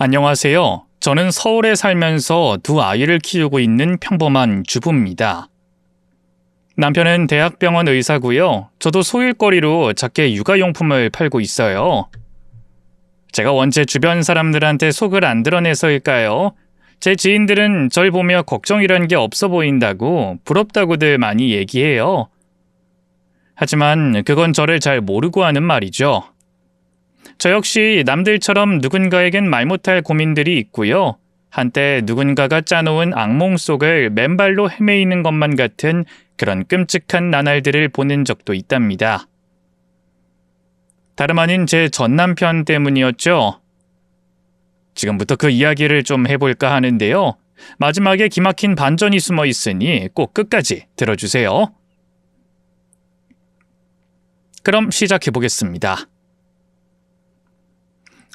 안녕하세요. 저는 서울에 살면서 두 아이를 키우고 있는 평범한 주부입니다. 남편은 대학병원 의사고요. 저도 소일거리로 작게 육아용품을 팔고 있어요. 제가 언제 주변 사람들한테 속을 안 드러내서일까요? 제 지인들은 절 보며 걱정이란 게 없어 보인다고 부럽다고들 많이 얘기해요. 하지만 그건 저를 잘 모르고 하는 말이죠. 저 역시 남들처럼 누군가에겐 말 못할 고민들이 있고요. 한때 누군가가 짜놓은 악몽 속을 맨발로 헤매이는 것만 같은 그런 끔찍한 나날들을 보낸 적도 있답니다. 다름 아닌 제 전남편 때문이었죠. 지금부터 그 이야기를 좀 해볼까 하는데요. 마지막에 기막힌 반전이 숨어 있으니 꼭 끝까지 들어주세요. 그럼 시작해보겠습니다.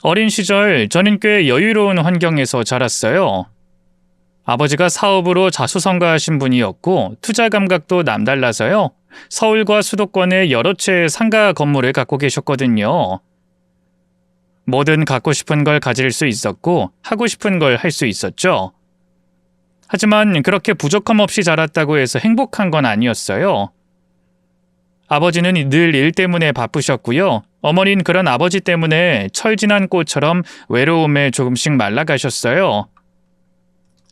어린 시절 저는 꽤 여유로운 환경에서 자랐어요. 아버지가 사업으로 자수성가하신 분이었고 투자 감각도 남달라서요. 서울과 수도권에 여러 채의 상가 건물을 갖고 계셨거든요. 뭐든 갖고 싶은 걸 가질 수 있었고 하고 싶은 걸 할 수 있었죠. 하지만 그렇게 부족함 없이 자랐다고 해서 행복한 건 아니었어요. 아버지는 늘 일 때문에 바쁘셨고요. 어머니는 그런 아버지 때문에 철진한 꽃처럼 외로움에 조금씩 말라가셨어요.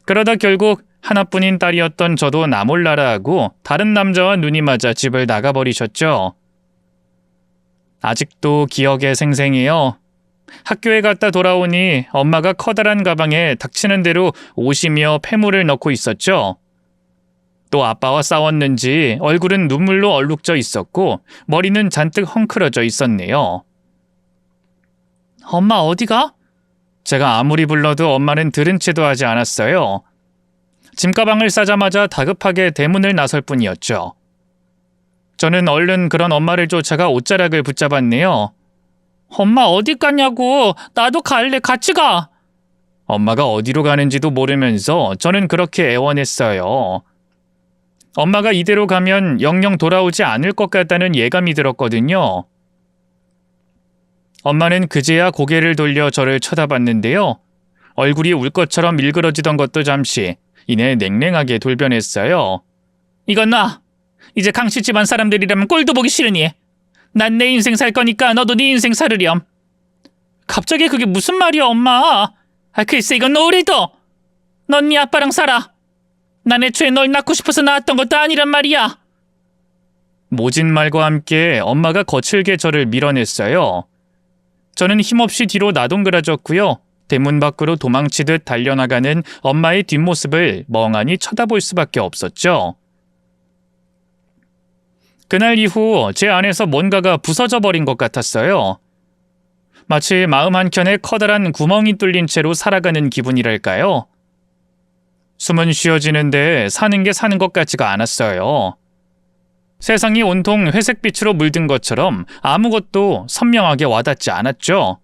그러다 결국 하나뿐인 딸이었던 저도 나 몰라라 하고 다른 남자와 눈이 맞아 집을 나가버리셨죠. 아직도 기억에 생생해요. 학교에 갔다 돌아오니 엄마가 커다란 가방에 닥치는 대로 옷이며 폐물을 넣고 있었죠. 또 아빠와 싸웠는지 얼굴은 눈물로 얼룩져 있었고 머리는 잔뜩 헝클어져 있었네요. 엄마 어디가? 제가 아무리 불러도 엄마는 들은 채도 하지 않았어요. 짐가방을 싸자마자 다급하게 대문을 나설 뿐이었죠. 저는 얼른 그런 엄마를 쫓아가 옷자락을 붙잡았네요. 엄마 어디 갔냐고. 나도 갈래. 같이 가. 엄마가 어디로 가는지도 모르면서 저는 그렇게 애원했어요. 엄마가 이대로 가면 영영 돌아오지 않을 것 같다는 예감이 들었거든요. 엄마는 그제야 고개를 돌려 저를 쳐다봤는데요. 얼굴이 울 것처럼 일그러지던 것도 잠시 이내 냉랭하게 돌변했어요. 이건 나. 이제 강씨 집안 사람들이라면 꼴도 보기 싫으니. 난 내 인생 살 거니까 너도 네 인생 살으렴. 갑자기 그게 무슨 말이야 엄마. 글쎄 이건 너우리도. 넌 네 아빠랑 살아. 난 애초에 널 낳고 싶어서 낳았던 것도 아니란 말이야. 모진 말과 함께 엄마가 거칠게 저를 밀어냈어요. 저는 힘없이 뒤로 나동그라졌고요. 대문 밖으로 도망치듯 달려나가는 엄마의 뒷모습을 멍하니 쳐다볼 수밖에 없었죠. 그날 이후 제 안에서 뭔가가 부서져 버린 것 같았어요. 마치 마음 한켠에 커다란 구멍이 뚫린 채로 살아가는 기분이랄까요. 숨은 쉬어지는데 사는 게 사는 것 같지가 않았어요. 세상이 온통 회색빛으로 물든 것처럼 아무것도 선명하게 와닿지 않았죠.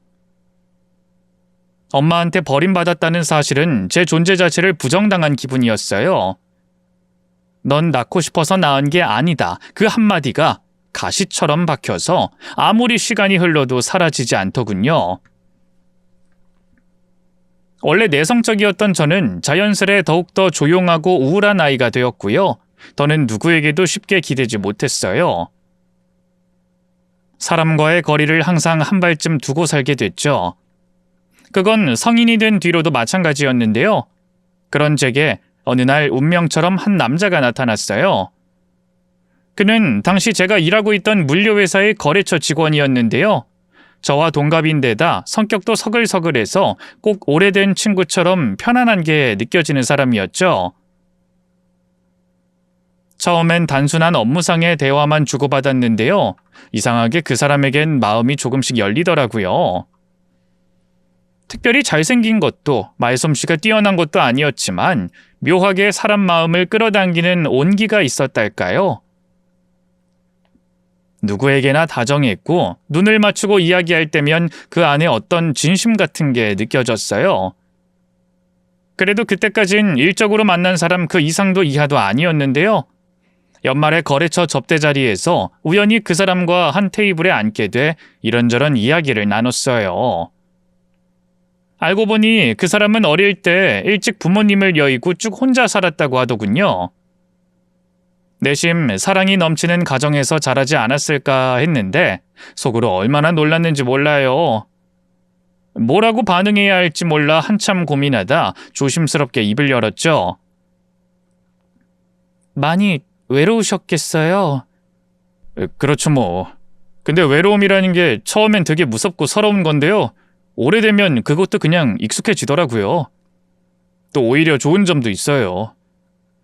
엄마한테 버림받았다는 사실은 제 존재 자체를 부정당한 기분이었어요. 넌 낳고 싶어서 낳은 게 아니다. 그 한마디가 가시처럼 박혀서 아무리 시간이 흘러도 사라지지 않더군요. 원래 내성적이었던 저는 자연스레 더욱더 조용하고 우울한 아이가 되었고요. 더는 누구에게도 쉽게 기대지 못했어요. 사람과의 거리를 항상 한 발쯤 두고 살게 됐죠. 그건 성인이 된 뒤로도 마찬가지였는데요. 그런 제게 어느 날 운명처럼 한 남자가 나타났어요. 그는 당시 제가 일하고 있던 물류회사의 거래처 직원이었는데요. 저와 동갑인데다 성격도 서글서글해서 꼭 오래된 친구처럼 편안한 게 느껴지는 사람이었죠. 처음엔 단순한 업무상의 대화만 주고받았는데요. 이상하게 그 사람에겐 마음이 조금씩 열리더라고요. 특별히 잘생긴 것도 말솜씨가 뛰어난 것도 아니었지만 묘하게 사람 마음을 끌어당기는 온기가 있었달까요? 누구에게나 다정했고 눈을 맞추고 이야기할 때면 그 안에 어떤 진심 같은 게 느껴졌어요. 그래도 그때까진 일적으로 만난 사람 그 이상도 이하도 아니었는데요. 연말에 거래처 접대 자리에서 우연히 그 사람과 한 테이블에 앉게 돼 이런저런 이야기를 나눴어요. 알고 보니 그 사람은 어릴 때 일찍 부모님을 여의고 쭉 혼자 살았다고 하더군요. 내심 사랑이 넘치는 가정에서 자라지 않았을까 했는데 속으로 얼마나 놀랐는지 몰라요. 뭐라고 반응해야 할지 몰라 한참 고민하다 조심스럽게 입을 열었죠. 많이 외로우셨겠어요? 그렇죠 뭐. 근데 외로움이라는 게 처음엔 되게 무섭고 서러운 건데요. 오래되면 그것도 그냥 익숙해지더라고요. 또 오히려 좋은 점도 있어요.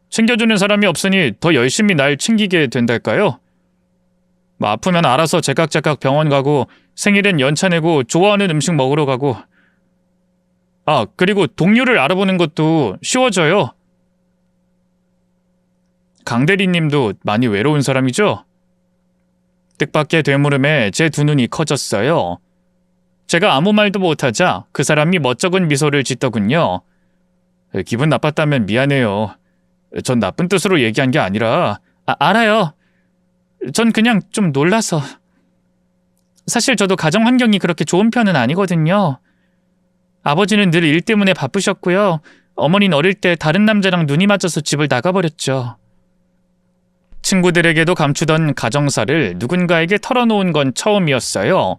챙겨주는 사람이 없으니 더 열심히 날 챙기게 된달까요? 뭐 아프면 알아서 제각제각 병원 가고 생일엔 연차 내고 좋아하는 음식 먹으러 가고. 아, 그리고 동료를 알아보는 것도 쉬워져요. 강 대리님도 많이 외로운 사람이죠? 뜻밖의 되물음에 제 두 눈이 커졌어요. 제가 아무 말도 못하자 그 사람이 멋쩍은 미소를 짓더군요. 기분 나빴다면 미안해요. 전 나쁜 뜻으로 얘기한 게 아니라. 알아요. 전 그냥 좀 놀라서. 사실 저도 가정 환경이 그렇게 좋은 편은 아니거든요. 아버지는 늘 일 때문에 바쁘셨고요. 어머니는 어릴 때 다른 남자랑 눈이 맞아서 집을 나가버렸죠. 친구들에게도 감추던 가정사를 누군가에게 털어놓은 건 처음이었어요.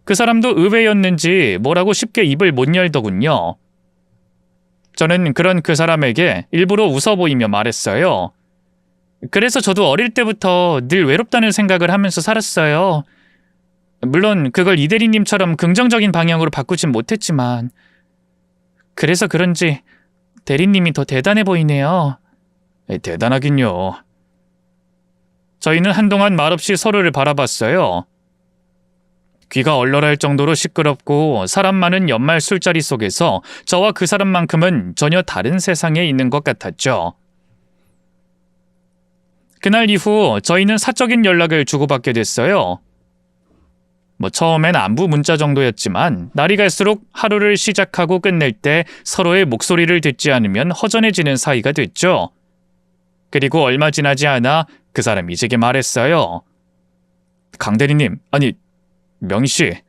그 사람도 의외였는지 뭐라고 쉽게 입을 못 열더군요. 저는 그런 그 사람에게 일부러 웃어 보이며 말했어요. 그래서 저도 어릴 때부터 늘 외롭다는 생각을 하면서 살았어요. 물론 그걸 이 대리님처럼 긍정적인 방향으로 바꾸진 못했지만. 그래서 그런지 대리님이 더 대단해 보이네요. 대단하긴요. 저희는 한동안 말없이 서로를 바라봤어요. 귀가 얼얼할 정도로 시끄럽고 사람 많은 연말 술자리 속에서 저와 그 사람만큼은 전혀 다른 세상에 있는 것 같았죠. 그날 이후 저희는 사적인 연락을 주고받게 됐어요. 처음엔 안부 문자 정도였지만 날이 갈수록 하루를 시작하고 끝낼 때 서로의 목소리를 듣지 않으면 허전해지는 사이가 됐죠. 그리고 얼마 지나지 않아 그 사람이 제게 말했어요. 강 대리님, 아니 명희씨,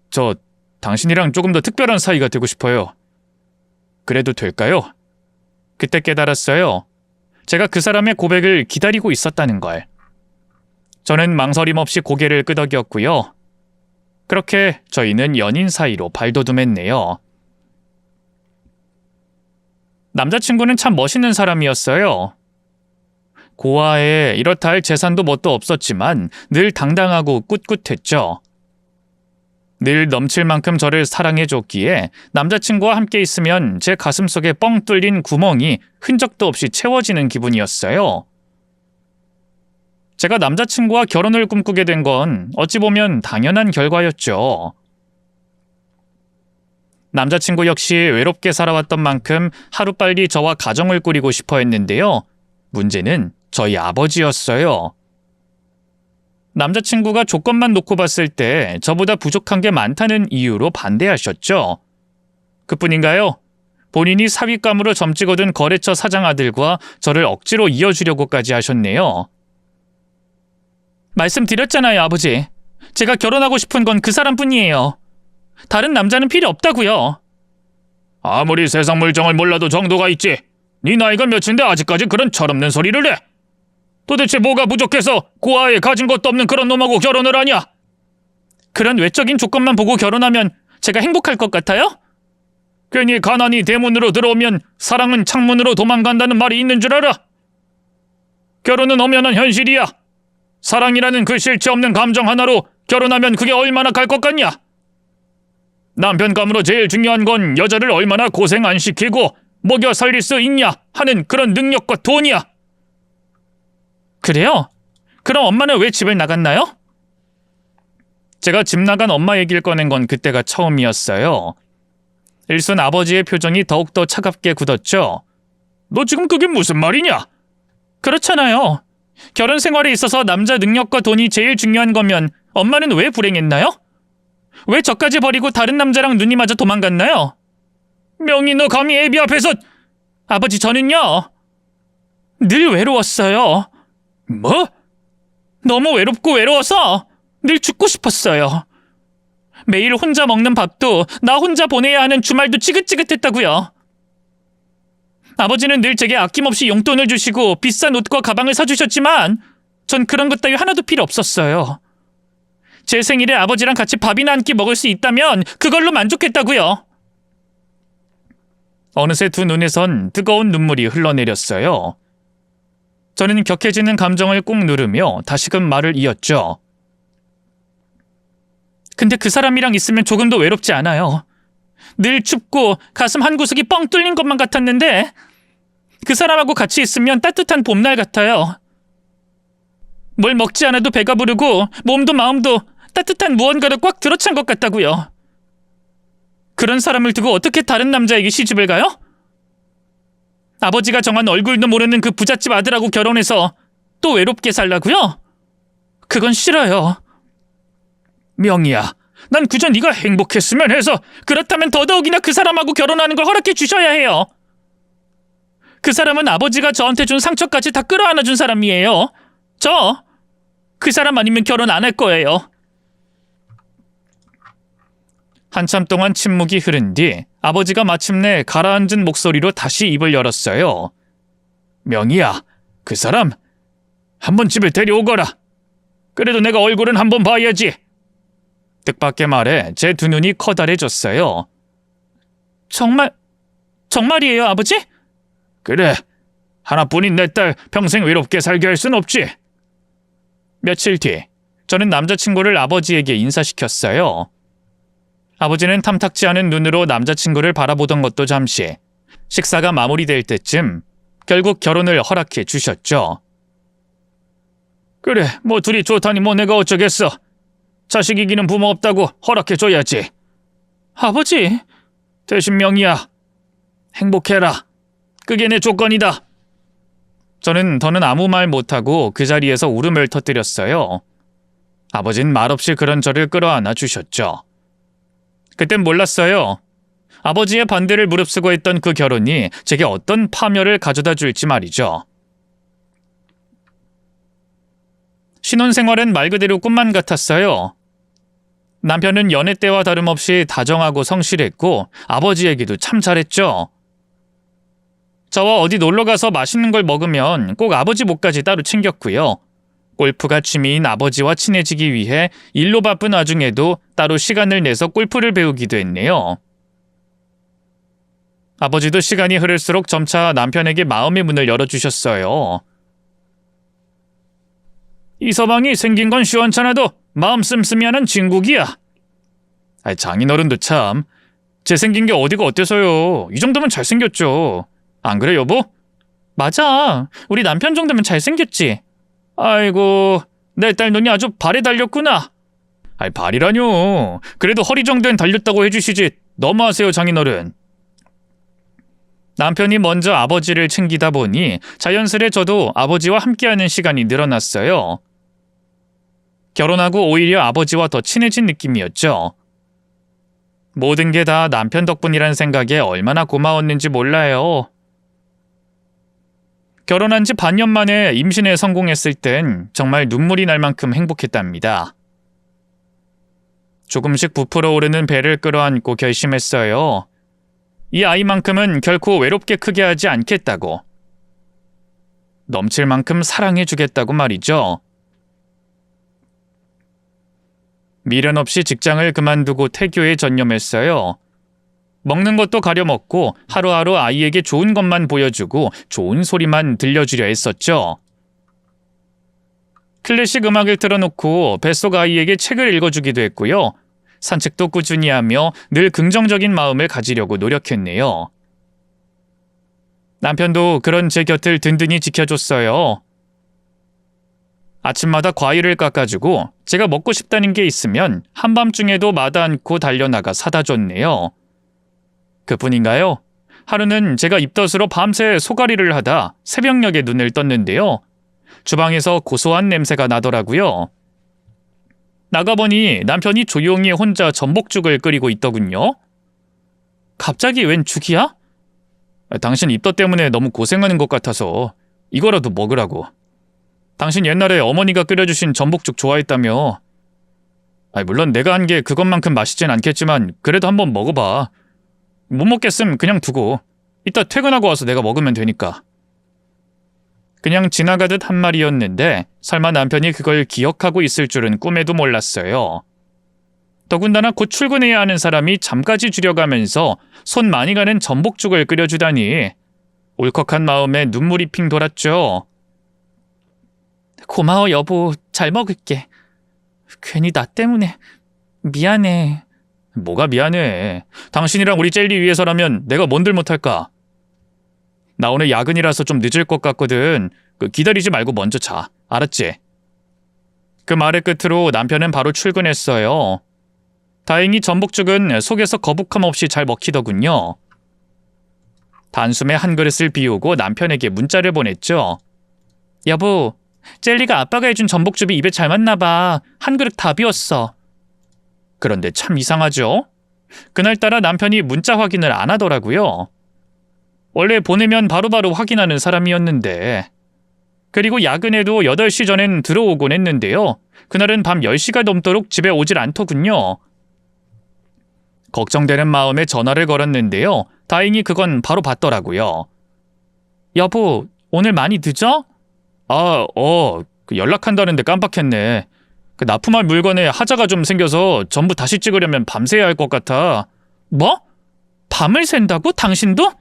저 당신이랑 조금 더 특별한 사이가 되고 싶어요. 그래도 될까요? 그때 깨달았어요. 제가 그 사람의 고백을 기다리고 있었다는 걸. 저는 망설임 없이 고개를 끄덕였고요. 그렇게 저희는 연인 사이로 발돋움했네요. 남자친구는 참 멋있는 사람이었어요. 고아에 이렇다 할 재산도 뭣도 없었지만 늘 당당하고 꿋꿋했죠. 늘 넘칠 만큼 저를 사랑해줬기에 남자친구와 함께 있으면 제 가슴속에 뻥 뚫린 구멍이 흔적도 없이 채워지는 기분이었어요. 제가 남자친구와 결혼을 꿈꾸게 된 건 어찌 보면 당연한 결과였죠. 남자친구 역시 외롭게 살아왔던 만큼 하루빨리 저와 가정을 꾸리고 싶어 했는데요. 문제는 저희 아버지였어요. 남자친구가 조건만 놓고 봤을 때 저보다 부족한 게 많다는 이유로 반대하셨죠. 그뿐인가요? 본인이 사윗감으로 점찍어둔 거래처 사장 아들과 저를 억지로 이어주려고까지 하셨네요. 말씀드렸잖아요, 아버지. 제가 결혼하고 싶은 건 그 사람뿐이에요. 다른 남자는 필요 없다고요. 아무리 세상 물정을 몰라도 정도가 있지. 네 나이가 몇인데 아직까지 그런 철없는 소리를 해. 도대체 뭐가 부족해서 고아에 가진 것도 없는 그런 놈하고 결혼을 하냐? 그런 외적인 조건만 보고 결혼하면 제가 행복할 것 같아요? 괜히 가난이 대문으로 들어오면 사랑은 창문으로 도망간다는 말이 있는 줄 알아? 결혼은 엄연한 현실이야. 사랑이라는 그 실체 없는 감정 하나로 결혼하면 그게 얼마나 갈 것 같냐? 남편감으로 제일 중요한 건 여자를 얼마나 고생 안 시키고 먹여 살릴 수 있냐 하는 그런 능력과 돈이야. 그래요? 그럼 엄마는 왜 집을 나갔나요? 제가 집 나간 엄마 얘기를 꺼낸 건 그때가 처음이었어요. 일순 아버지의 표정이 더욱더 차갑게 굳었죠. 너 지금 그게 무슨 말이냐? 그렇잖아요. 결혼 생활에 있어서 남자 능력과 돈이 제일 중요한 거면 엄마는 왜 불행했나요? 왜 저까지 버리고 다른 남자랑 눈이 맞아 도망갔나요? 명희, 너 감히 애비 앞에서... 아버지, 저는요. 늘 외로웠어요. 뭐? 너무 외롭고 외로워서 늘 죽고 싶었어요. 매일 혼자 먹는 밥도 나 혼자 보내야 하는 주말도 지긋지긋했다고요. 아버지는 늘 제게 아낌없이 용돈을 주시고 비싼 옷과 가방을 사주셨지만 전 그런 것 따위 하나도 필요 없었어요. 제 생일에 아버지랑 같이 밥이나 한 끼 먹을 수 있다면 그걸로 만족했다고요. 어느새 두 눈에선 뜨거운 눈물이 흘러내렸어요. 저는 격해지는 감정을 꾹 누르며 다시금 말을 이었죠. 근데 그 사람이랑 있으면 조금도 외롭지 않아요. 늘 춥고 가슴 한 구석이 뻥 뚫린 것만 같았는데 그 사람하고 같이 있으면 따뜻한 봄날 같아요. 뭘 먹지 않아도 배가 부르고 몸도 마음도 따뜻한 무언가로 꽉 들어찬 것 같다고요. 그런 사람을 두고 어떻게 다른 남자에게 시집을 가요? 아버지가 정한 얼굴도 모르는 그 부잣집 아들하고 결혼해서 또 외롭게 살라고요? 그건 싫어요. 명희야, 난 그저 네가 행복했으면 해서 그렇다면 더더욱이나 그 사람하고 결혼하는 걸 허락해 주셔야 해요. 그 사람은 아버지가 저한테 준 상처까지 다 끌어안아준 사람이에요. 그 사람 아니면 결혼 안 할 거예요. 한참 동안 침묵이 흐른 뒤 아버지가 마침내 가라앉은 목소리로 다시 입을 열었어요. 명희야, 그 사람 한번 집에 데려오거라. 그래도 내가 얼굴은 한번 봐야지. 뜻밖의 말에 제 두 눈이 커다래졌어요. 정말이에요, 아버지? 그래, 하나뿐인 내 딸 평생 외롭게 살게 할 순 없지. 며칠 뒤 저는 남자친구를 아버지에게 인사시켰어요. 아버지는 탐탁지 않은 눈으로 남자친구를 바라보던 것도 잠시, 식사가 마무리될 때쯤 결국 결혼을 허락해 주셨죠. 그래, 뭐 둘이 좋다니 뭐 내가 어쩌겠어. 자식 이기는 부모 없다고 허락해 줘야지. 아버지, 대신 명희야, 행복해라. 그게 내 조건이다. 저는 더는 아무 말 못하고 그 자리에서 울음을 터뜨렸어요. 아버진 말없이 그런 저를 끌어안아 주셨죠. 그땐 몰랐어요. 아버지의 반대를 무릅쓰고 했던 그 결혼이 제게 어떤 파멸을 가져다 줄지 말이죠. 신혼생활은 말 그대로 꿈만 같았어요. 남편은 연애 때와 다름없이 다정하고 성실했고 아버지에게도 참 잘했죠. 저와 어디 놀러가서 맛있는 걸 먹으면 꼭 아버지 목까지 따로 챙겼고요. 골프가 취미인 아버지와 친해지기 위해 일로 바쁜 와중에도 따로 시간을 내서 골프를 배우기도 했네요. 아버지도 시간이 흐를수록 점차 남편에게 마음의 문을 열어주셨어요. 이 서방이 생긴 건 시원찮아도 마음 씀씀이하는 진국이야. 장인어른도 참, 제 생긴 게 어디가 어때서요. 이 정도면 잘생겼죠. 안 그래 여보? 맞아, 우리 남편 정도면 잘생겼지. 아이고, 내 딸 눈이 아주 발에 달렸구나. 발이라뇨. 그래도 허리 정도는 달렸다고 해주시지. 너무하세요, 장인어른. 남편이 먼저 아버지를 챙기다 보니 자연스레 저도 아버지와 함께하는 시간이 늘어났어요. 결혼하고 오히려 아버지와 더 친해진 느낌이었죠. 모든 게 다 남편 덕분이란 생각에 얼마나 고마웠는지 몰라요. 결혼한 지 반년 만에 임신에 성공했을 땐 정말 눈물이 날 만큼 행복했답니다. 조금씩 부풀어 오르는 배를 끌어안고 결심했어요. 이 아이만큼은 결코 외롭게 크게 하지 않겠다고. 넘칠 만큼 사랑해주겠다고 말이죠. 미련 없이 직장을 그만두고 태교에 전념했어요. 먹는 것도 가려 먹고 하루하루 아이에게 좋은 것만 보여주고 좋은 소리만 들려주려 했었죠. 클래식 음악을 틀어놓고 뱃속 아이에게 책을 읽어주기도 했고요. 산책도 꾸준히 하며 늘 긍정적인 마음을 가지려고 노력했네요. 남편도 그런 제 곁을 든든히 지켜줬어요. 아침마다 과일을 깎아주고 제가 먹고 싶다는 게 있으면 한밤중에도 마다 않고 달려나가 사다 줬네요. 그뿐인가요? 하루는 제가 입덧으로 밤새 소가리를 하다 새벽녘에 눈을 떴는데요. 주방에서 고소한 냄새가 나더라고요. 나가보니 남편이 조용히 혼자 전복죽을 끓이고 있더군요. 갑자기 웬 죽이야? 당신 입덧 때문에 너무 고생하는 것 같아서 이거라도 먹으라고. 당신 옛날에 어머니가 끓여주신 전복죽 좋아했다며. 물론 내가 한 게 그것만큼 맛있진 않겠지만 그래도 한번 먹어봐. 못 먹겠음 그냥 두고 이따 퇴근하고 와서 내가 먹으면 되니까. 그냥 지나가듯 한 말이었는데 설마 남편이 그걸 기억하고 있을 줄은 꿈에도 몰랐어요. 더군다나 곧 출근해야 하는 사람이 잠까지 줄여가면서 손 많이 가는 전복죽을 끓여주다니 울컥한 마음에 눈물이 핑 돌았죠. 고마워 여보, 잘 먹을게. 괜히 나 때문에 미안해. 뭐가 미안해. 당신이랑 우리 젤리 위해서라면 내가 뭔들 못할까. 나 오늘 야근이라서 좀 늦을 것 같거든. 기다리지 말고 먼저 자. 알았지? 그 말의 끝으로 남편은 바로 출근했어요. 다행히 전복죽은 속에서 거북함 없이 잘 먹히더군요. 단숨에 한 그릇을 비우고 남편에게 문자를 보냈죠. 여보, 젤리가 아빠가 해준 전복죽이 입에 잘 맞나 봐. 한 그릇 다 비웠어. 그런데 참 이상하죠? 그날따라 남편이 문자 확인을 안 하더라고요. 원래 보내면 바로바로 확인하는 사람이었는데. 그리고 야근에도 8시 전엔 들어오곤 했는데요. 그날은 밤 10시가 넘도록 집에 오질 않더군요. 걱정되는 마음에 전화를 걸었는데요. 다행히 그건 바로 받더라고요. 여보, 오늘 많이 늦어? 연락한다는데 깜빡했네. 납품할 물건에 하자가 좀 생겨서 전부 다시 찍으려면 밤새야 할 것 같아. 뭐? 밤을 샌다고? 당신도?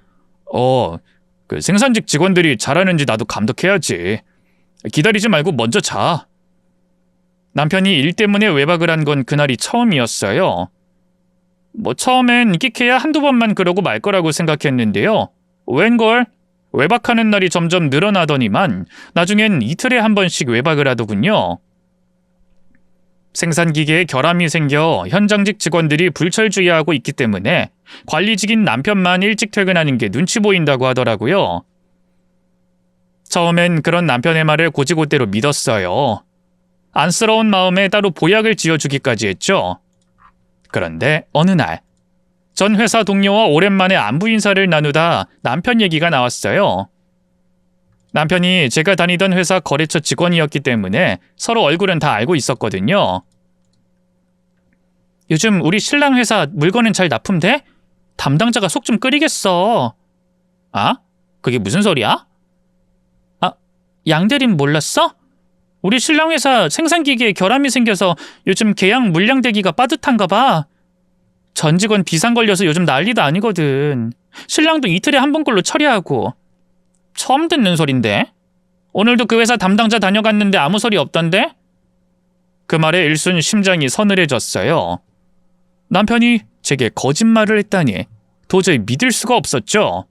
생산직 직원들이 잘하는지 나도 감독해야지. 기다리지 말고 먼저 자. 남편이 일 때문에 외박을 한 건 그날이 처음이었어요. 처음엔 끽해야 한두 번만 그러고 말 거라고 생각했는데요. 웬걸? 외박하는 날이 점점 늘어나더니만 나중엔 이틀에 한 번씩 외박을 하더군요. 생산기계에 결함이 생겨 현장직 직원들이 불철주의하고 있기 때문에 관리직인 남편만 일찍 퇴근하는 게 눈치 보인다고 하더라고요. 처음엔 그런 남편의 말을 곧이곧대로 믿었어요. 안쓰러운 마음에 따로 보약을 지어주기까지 했죠. 그런데 어느 날 전 회사 동료와 오랜만에 안부 인사를 나누다 남편 얘기가 나왔어요. 남편이 제가 다니던 회사 거래처 직원이었기 때문에 서로 얼굴은 다 알고 있었거든요. 요즘 우리 신랑 회사 물건은 잘 납품돼? 담당자가 속 좀 끓이겠어. 아? 그게 무슨 소리야? 양대림 몰랐어? 우리 신랑 회사 생산기계에 결함이 생겨서 요즘 계약 물량 대기가 빠듯한가 봐. 전 직원 비상 걸려서 요즘 난리도 아니거든. 신랑도 이틀에 한 번 걸로 처리하고. 처음 듣는 소린데? 오늘도 그 회사 담당자 다녀갔는데 아무 소리 없던데? 그 말에 일순 심장이 서늘해졌어요. 남편이 제게 거짓말을 했다니 도저히 믿을 수가 없었죠.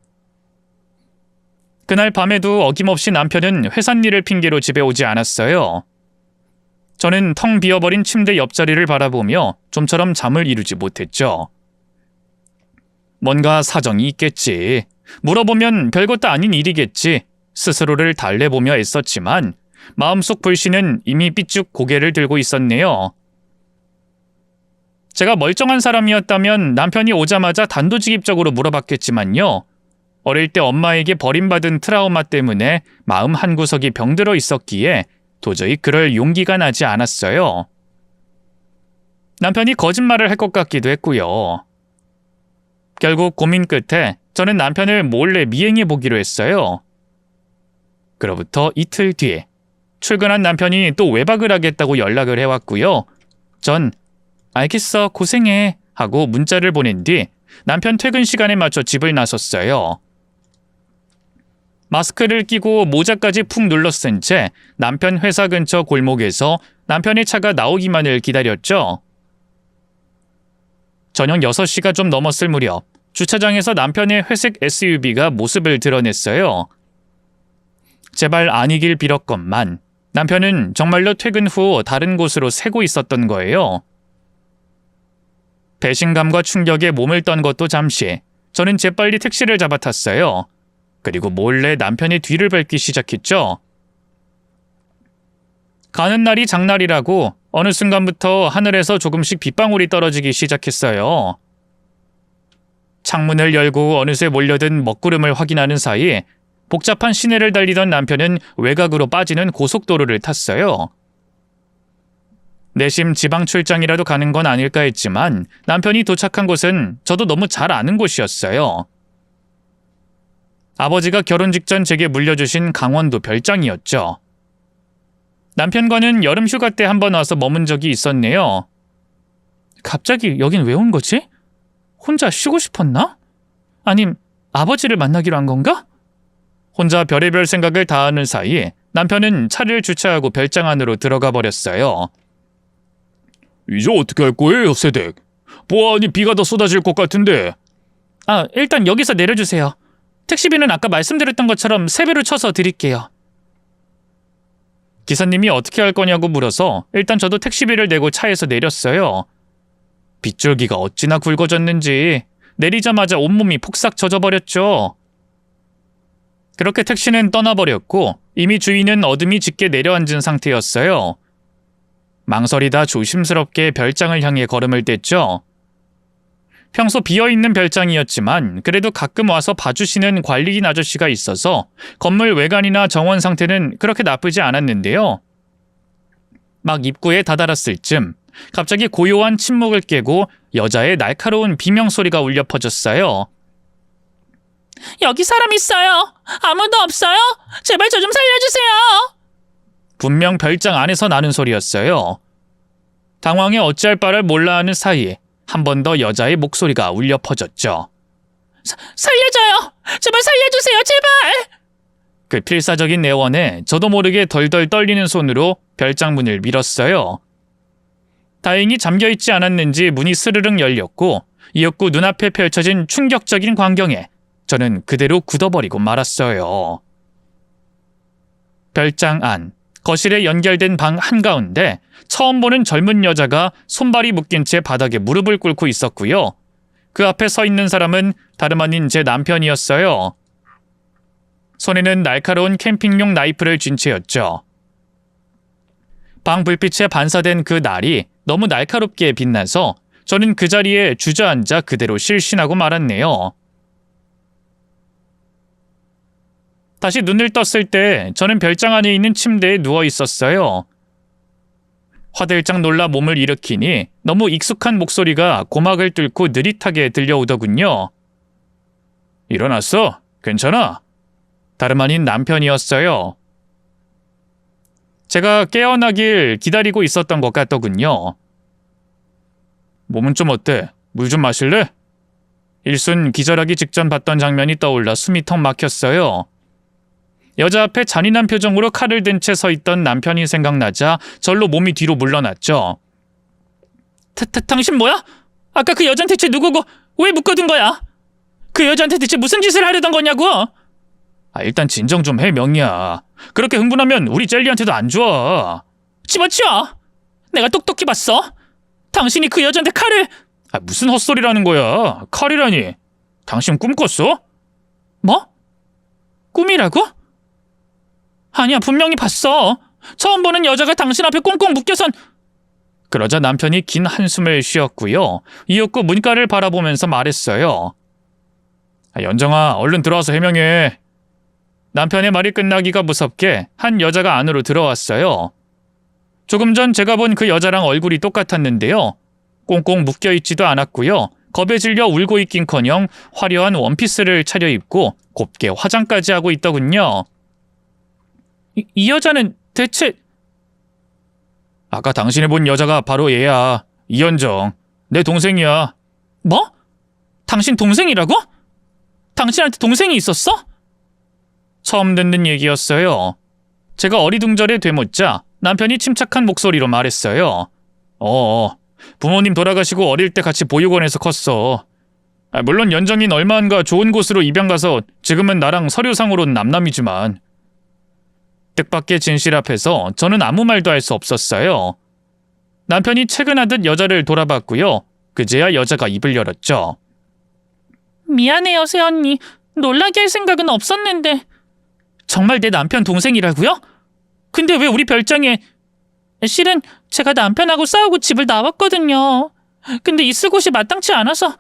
그날 밤에도 어김없이 남편은 회사 일을 핑계로 집에 오지 않았어요. 저는 텅 비어버린 침대 옆자리를 바라보며 좀처럼 잠을 이루지 못했죠. 뭔가 사정이 있겠지. 물어보면 별것도 아닌 일이겠지. 스스로를 달래보며 애썼지만 마음속 불씨는 이미 삐쭉 고개를 들고 있었네요. 제가 멀쩡한 사람이었다면 남편이 오자마자 단도직입적으로 물어봤겠지만요. 어릴 때 엄마에게 버림받은 트라우마 때문에 마음 한구석이 병들어 있었기에 도저히 그럴 용기가 나지 않았어요. 남편이 거짓말을 할 것 같기도 했고요. 결국 고민 끝에 저는 남편을 몰래 미행해 보기로 했어요. 그로부터 이틀 뒤에 출근한 남편이 또 외박을 하겠다고 연락을 해왔고요. 전 알겠어, 고생해 하고 문자를 보낸 뒤 남편 퇴근 시간에 맞춰 집을 나섰어요. 마스크를 끼고 모자까지 푹 눌러쓴 채 남편 회사 근처 골목에서 남편의 차가 나오기만을 기다렸죠. 저녁 6시가 좀 넘었을 무렵 주차장에서 남편의 회색 SUV가 모습을 드러냈어요. 제발 아니길 빌었건만 남편은 정말로 퇴근 후 다른 곳으로 새고 있었던 거예요. 배신감과 충격에 몸을 떤 것도 잠시 저는 재빨리 택시를 잡아 탔어요. 그리고 몰래 남편의 뒤를 밟기 시작했죠. 가는 날이 장날이라고 어느 순간부터 하늘에서 조금씩 빗방울이 떨어지기 시작했어요. 창문을 열고 어느새 몰려든 먹구름을 확인하는 사이 복잡한 시내를 달리던 남편은 외곽으로 빠지는 고속도로를 탔어요. 내심 지방 출장이라도 가는 건 아닐까 했지만 남편이 도착한 곳은 저도 너무 잘 아는 곳이었어요. 아버지가 결혼 직전 제게 물려주신 강원도 별장이었죠. 남편과는 여름 휴가 때 한번 와서 머문 적이 있었네요. 갑자기 여긴 왜 온 거지? 혼자 쉬고 싶었나? 아님 아버지를 만나기로 한 건가? 혼자 별의별 생각을 다 하는 사이 남편은 차를 주차하고 별장 안으로 들어가 버렸어요. 이제 어떻게 할 거예요, 세댁? 보아하니 비가 더 쏟아질 것 같은데. 일단 여기서 내려주세요. 택시비는 아까 말씀드렸던 것처럼 3배로 쳐서 드릴게요. 기사님이 어떻게 할 거냐고 물어서 일단 저도 택시비를 내고 차에서 내렸어요. 빗줄기가 어찌나 굵어졌는지 내리자마자 온몸이 폭삭 젖어버렸죠. 그렇게 택시는 떠나버렸고 이미 주인은 어둠이 짙게 내려앉은 상태였어요. 망설이다 조심스럽게 별장을 향해 걸음을 뗐죠. 평소 비어있는 별장이었지만 그래도 가끔 와서 봐주시는 관리인 아저씨가 있어서 건물 외관이나 정원 상태는 그렇게 나쁘지 않았는데요. 막 입구에 다다랐을 즈음 갑자기 고요한 침묵을 깨고 여자의 날카로운 비명소리가 울려 퍼졌어요. 여기 사람 있어요. 아무도 없어요? 제발 저 좀 살려주세요. 분명 별장 안에서 나는 소리였어요. 당황해 어찌할 바를 몰라 하는 사이에 한 번 더 여자의 목소리가 울려 퍼졌죠. 살려줘요. 제발 살려주세요. 제발. 그 필사적인 내원에 저도 모르게 덜덜 떨리는 손으로 별장 문을 밀었어요. 다행히 잠겨있지 않았는지 문이 스르륵 열렸고 이윽고 눈앞에 펼쳐진 충격적인 광경에 저는 그대로 굳어버리고 말았어요. 별장 안, 거실에 연결된 방 한가운데 처음 보는 젊은 여자가 손발이 묶인 채 바닥에 무릎을 꿇고 있었고요. 그 앞에 서 있는 사람은 다름 아닌 제 남편이었어요. 손에는 날카로운 캠핑용 나이프를 쥔 채였죠. 방 불빛에 반사된 그 날이 너무 날카롭게 빛나서 저는 그 자리에 주저앉아 그대로 실신하고 말았네요. 다시 눈을 떴을 때 저는 별장 안에 있는 침대에 누워 있었어요. 화들짝 놀라 몸을 일으키니 너무 익숙한 목소리가 고막을 뚫고 느릿하게 들려오더군요. 일어났어? 괜찮아? 다름 아닌 남편이었어요. 제가 깨어나길 기다리고 있었던 것 같더군요. 몸은 좀 어때? 물 좀 마실래? 일순 기절하기 직전 봤던 장면이 떠올라 숨이 턱 막혔어요. 여자 앞에 잔인한 표정으로 칼을 든 채 서 있던 남편이 생각나자 절로 몸이 뒤로 물러났죠. 당신 뭐야? 아까 그 여잔 대체 누구고 왜 묶어둔 거야? 그 여자한테 대체 무슨 짓을 하려던 거냐고? 일단 진정 좀 해, 명희야. 그렇게 흥분하면 우리 젤리한테도 안 좋아. 집어치워! 내가 똑똑히 봤어. 당신이 그 여자한테 칼을... 무슨 헛소리라는 거야. 칼이라니. 당신 꿈 꿨어? 뭐? 꿈이라고? 아니야, 분명히 봤어. 처음 보는 여자가 당신 앞에 꽁꽁 묶여선... 그러자 남편이 긴 한숨을 쉬었고요. 이윽고 문가를 바라보면서 말했어요. 연정아, 얼른 들어와서 해명해. 남편의 말이 끝나기가 무섭게 한 여자가 안으로 들어왔어요. 조금 전 제가 본 그 여자랑 얼굴이 똑같았는데요. 꽁꽁 묶여있지도 않았고요. 겁에 질려 울고 있긴커녕 화려한 원피스를 차려입고 곱게 화장까지 하고 있더군요. 이 여자는 대체... 아까 당신이 본 여자가 바로 얘야. 이연정. 내 동생이야. 뭐? 당신 동생이라고? 당신한테 동생이 있었어? 처음 듣는 얘기였어요. 제가 어리둥절에 되묻자 남편이 침착한 목소리로 말했어요. 부모님 돌아가시고 어릴 때 같이 보육원에서 컸어. 물론 연정인 얼마 안가 좋은 곳으로 입양 가서 지금은 나랑 서류상으로는 남남이지만. 뜻밖의 진실 앞에서 저는 아무 말도 할 수 없었어요. 남편이 채근하듯 여자를 돌아봤고요. 그제야 여자가 입을 열었죠. 미안해요, 새언니. 놀라게 할 생각은 없었는데. 정말 내 남편 동생이라고요? 근데 왜 우리 별장에... 실은 제가 남편하고 싸우고 집을 나왔거든요. 근데 있을 곳이 마땅치 않아서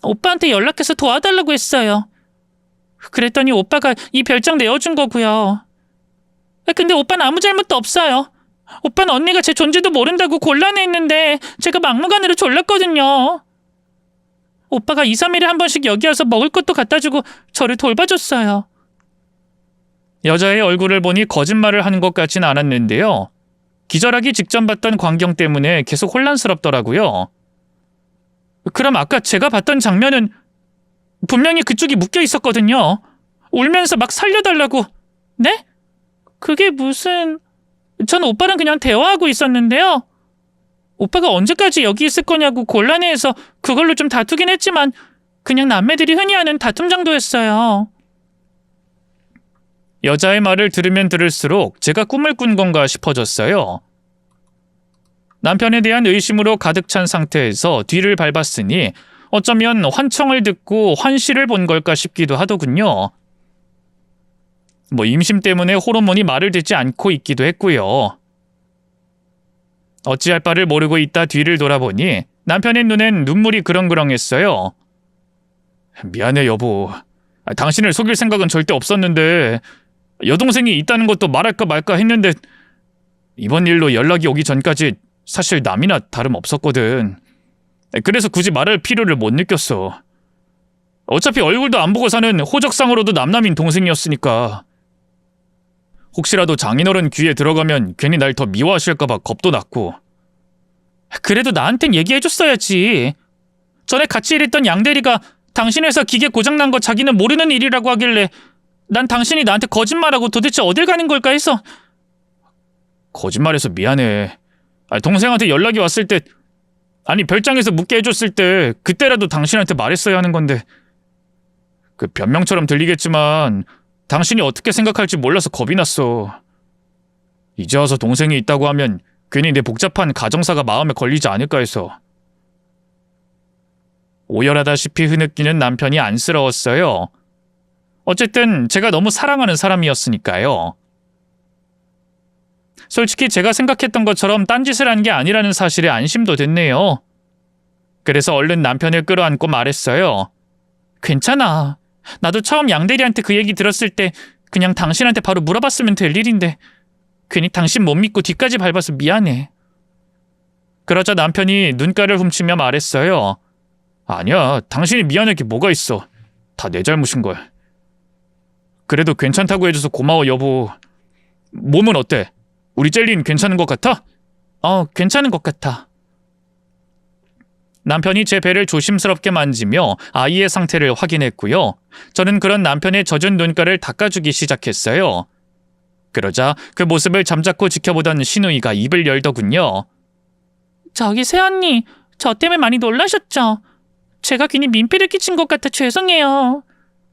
오빠한테 연락해서 도와달라고 했어요. 그랬더니 오빠가 이 별장 내어준 거고요. 근데 오빠는 아무 잘못도 없어요. 오빠는 언니가 제 존재도 모른다고 곤란해했는데 제가 막무가내로 졸랐거든요. 오빠가 2, 3일에 한 번씩 여기 와서 먹을 것도 갖다 주고 저를 돌봐줬어요. 여자의 얼굴을 보니 거짓말을 하는 것 같진 않았는데요. 기절하기 직전 봤던 광경 때문에 계속 혼란스럽더라고요. 그럼 아까 제가 봤던 장면은 분명히 그쪽이 묶여 있었거든요. 울면서 막 살려달라고. 네? 그게 무슨... 전 오빠랑 그냥 대화하고 있었는데요. 오빠가 언제까지 여기 있을 거냐고 곤란해해서 그걸로 좀 다투긴 했지만 그냥 남매들이 흔히 하는 다툼 정도였어요. 여자의 말을 들으면 들을수록 제가 꿈을 꾼 건가 싶어졌어요. 남편에 대한 의심으로 가득 찬 상태에서 뒤를 밟았으니 어쩌면 환청을 듣고 환시를 본 걸까 싶기도 하더군요. 임신 때문에 호르몬이 말을 듣지 않고 있기도 했고요. 어찌할 바를 모르고 있다 뒤를 돌아보니 남편의 눈엔 눈물이 그렁그렁했어요. 미안해 여보. 당신을 속일 생각은 절대 없었는데 여동생이 있다는 것도 말할까 말까 했는데 이번 일로 연락이 오기 전까지 사실 남이나 다름없었거든. 그래서 굳이 말할 필요를 못 느꼈어. 어차피 얼굴도 안 보고 사는 호적상으로도 남남인 동생이었으니까. 혹시라도 장인어른 귀에 들어가면 괜히 날 더 미워하실까봐 겁도 났고. 그래도 나한텐 얘기해줬어야지. 전에 같이 일했던 양대리가 당신 회사 기계 고장난 거 자기는 모르는 일이라고 하길래 난 당신이 나한테 거짓말하고 도대체 어딜 가는 걸까 해서. 거짓말해서 미안해. 동생한테 연락이 왔을 때, 별장에서 묵게 해줬을 때 그때라도 당신한테 말했어야 하는 건데. 그 변명처럼 들리겠지만 당신이 어떻게 생각할지 몰라서 겁이 났어. 이제 와서 동생이 있다고 하면 괜히 내 복잡한 가정사가 마음에 걸리지 않을까 해서. 오열하다시피 흐느끼는 남편이 안쓰러웠어요. 어쨌든 제가 너무 사랑하는 사람이었으니까요. 솔직히 제가 생각했던 것처럼 딴짓을 한 게 아니라는 사실에 안심도 됐네요. 그래서 얼른 남편을 끌어안고 말했어요. 괜찮아. 나도 처음 양대리한테 그 얘기 들었을 때 그냥 당신한테 바로 물어봤으면 될 일인데 괜히 당신 못 믿고 뒤까지 밟아서 미안해. 그러자 남편이 눈가를 훔치며 말했어요. 아니야, 당신이 미안할 게 뭐가 있어. 다 내 잘못인걸. 그래도 괜찮다고 해줘서 고마워 여보. 몸은 어때? 우리 젤리는 괜찮은 것 같아? 괜찮은 것 같아. 남편이 제 배를 조심스럽게 만지며 아이의 상태를 확인했고요. 저는 그런 남편의 젖은 눈가를 닦아주기 시작했어요. 그러자 그 모습을 잠자코 지켜보던 신우이가 입을 열더군요. 저기 새언니, 저 때문에 많이 놀라셨죠? 제가 괜히 민폐를 끼친 것 같아 죄송해요.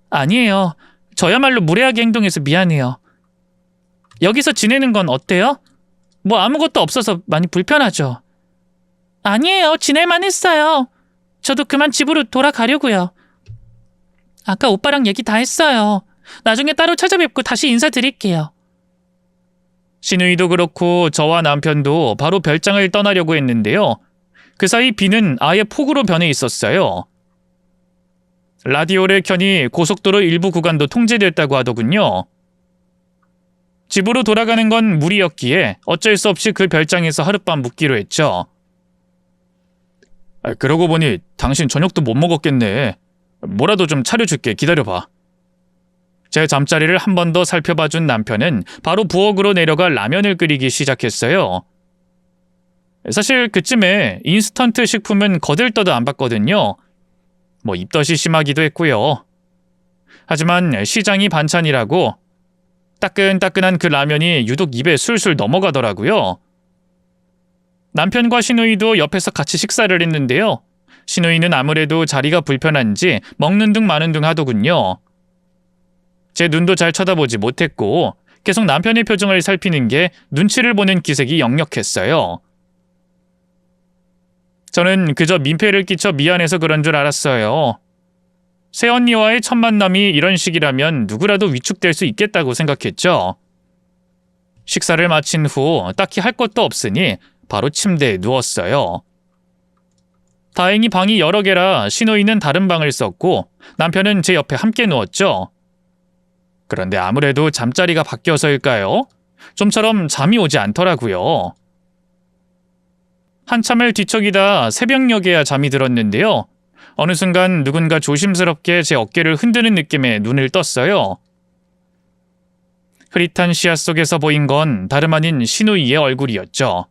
아니에요. 저야말로 무례하게 행동해서 미안해요. 여기서 지내는 건 어때요? 아무것도 없어서 많이 불편하죠. 아니에요. 지낼만 했어요. 저도 그만 집으로 돌아가려고요. 아까 오빠랑 얘기 다 했어요. 나중에 따로 찾아뵙고 다시 인사드릴게요. 신우이도 그렇고 저와 남편도 바로 별장을 떠나려고 했는데요. 그 사이 비는 아예 폭우로 변해 있었어요. 라디오를 켜니 고속도로 일부 구간도 통제됐다고 하더군요. 집으로 돌아가는 건 무리였기에 어쩔 수 없이 그 별장에서 하룻밤 묵기로 했죠. 그러고 보니 당신 저녁도 못 먹었겠네. 뭐라도 좀 차려줄게. 기다려봐. 제 잠자리를 한 번 더 살펴봐준 남편은 바로 부엌으로 내려가 라면을 끓이기 시작했어요. 사실 그쯤에 인스턴트 식품은 거들떠도 안 봤거든요. 입덧이 심하기도 했고요. 하지만 시장이 반찬이라고 따끈따끈한 그 라면이 유독 입에 술술 넘어가더라고요. 남편과 신우이도 옆에서 같이 식사를 했는데요. 신우이는 아무래도 자리가 불편한지 먹는 둥 마는 둥 하더군요. 제 눈도 잘 쳐다보지 못했고 계속 남편의 표정을 살피는 게 눈치를 보는 기색이 역력했어요. 저는 그저 민폐를 끼쳐 미안해서 그런 줄 알았어요. 새언니와의 첫 만남이 이런 식이라면 누구라도 위축될 수 있겠다고 생각했죠. 식사를 마친 후 딱히 할 것도 없으니 바로 침대에 누웠어요. 다행히 방이 여러 개라 신우이는 다른 방을 썼고 남편은 제 옆에 함께 누웠죠. 그런데 아무래도 잠자리가 바뀌어서일까요? 좀처럼 잠이 오지 않더라고요. 한참을 뒤척이다 새벽녘에야 잠이 들었는데요. 어느 순간 누군가 조심스럽게 제 어깨를 흔드는 느낌에 눈을 떴어요. 흐릿한 시야 속에서 보인 건 다름 아닌 신우이의 얼굴이었죠.